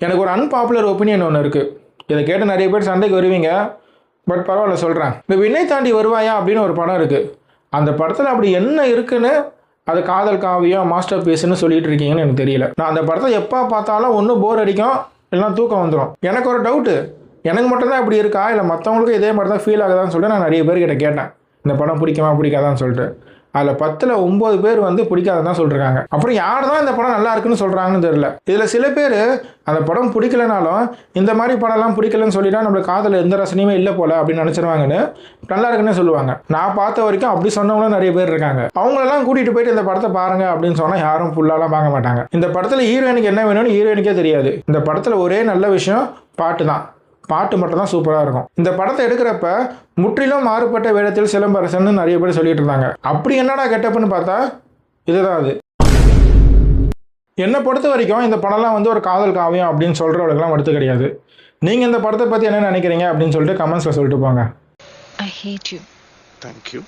எனக்கு ஒரு unpopular opinion ஒன்று இருக்குது. இதை கேட்டு நிறைய பேர் சண்டைக்கு வருவீங்க. பட் பரவாயில்ல சொல்கிறேன். இந்த விண்ணை தாண்டி வருவாயா அப்படின்னு ஒரு படம் இருக்குது. அந்த படத்தில் அப்படி என்ன இருக்குன்னு அது காதல் காவியம் மாஸ்டர் பீஸ்ன்னு சொல்லிட்டு இருக்கீங்கன்னு எனக்கு தெரியல. நான் அந்த படத்தை எப்போ பார்த்தாலும் ஒன்று போர் அடிக்கும், இல்லைனா தூக்கம் வந்துடும். எனக்கு ஒரு டவுட்டு, எனக்கு மட்டும்தான் இப்படி இருக்கா இல்லை மற்றவங்களுக்கும் இதே மாதிரி தான் ஃபீல் ஆகுதான்னு சொல்லிட்டு நான் நிறைய பேர்கிட்ட கேட்டேன், இந்த படம் பிடிக்குமா பிடிக்காதான்னு சொல்லிட்டு. அதில் 10ல் 9 பேர் வந்து பிடிக்காதுன்னு தான் சொல்லியிருக்காங்க. அப்புறம் யார் தான் இந்த படம் நல்லா இருக்குன்னு சொல்கிறாங்கன்னு தெரியல. இதில் சில பேர் அந்த படம் பிடிக்கலனாலும் இந்த மாதிரி படம்லாம் பிடிக்கலன்னு சொல்லிட்டா நம்மளுக்கு காதல் எந்த ரசனையுமே இல்லை போல அப்படின்னு நினச்சிருவாங்கன்னு நல்லா இருக்குன்னு சொல்லுவாங்க. நான் பார்த்த வரைக்கும் அப்படி சொன்னவங்களும் நிறைய பேர் இருக்காங்க. அவங்களெல்லாம் கூட்டிகிட்டு போயிட்டு இந்த படத்தை பாருங்க அப்படின்னு சொன்னால் யாரும் ஃபுல்லாலாம் பார்க்க மாட்டாங்க. இந்த படத்தில் ஹீரோயினுக்கு என்ன வேணும்னு ஹீரோயினுக்கே தெரியாது. இந்த படத்தில் ஒரே நல்ல விஷயம் பாட்டு தான். பாட்டு மட்டும் தான் சூப்பராக இருக்கும். இந்த படத்தை எடுக்கிறப்ப முற்றிலும் மாறுபட்ட வேடத்தில் சிலம்பரசன் நிறைய பேர் சொல்லிட்டு இருந்தாங்க. அப்படி என்னடா கெட்டப்புன்னு பார்த்தா இதுதான் அது. என்னை பொறுத்த வரைக்கும் இந்த படம்லாம் வந்து ஒரு காதல் காவியம் அப்படின்னு சொல்கிறவங்களுக்குலாம் அடுத்து கிடையாது. நீங்கள் இந்த படத்தை பற்றி என்ன நினைக்கிறீங்க அப்படின்னு சொல்லிட்டு கமெண்ட்ஸில் சொல்லிட்டு போங்க. I hate you. Thank you.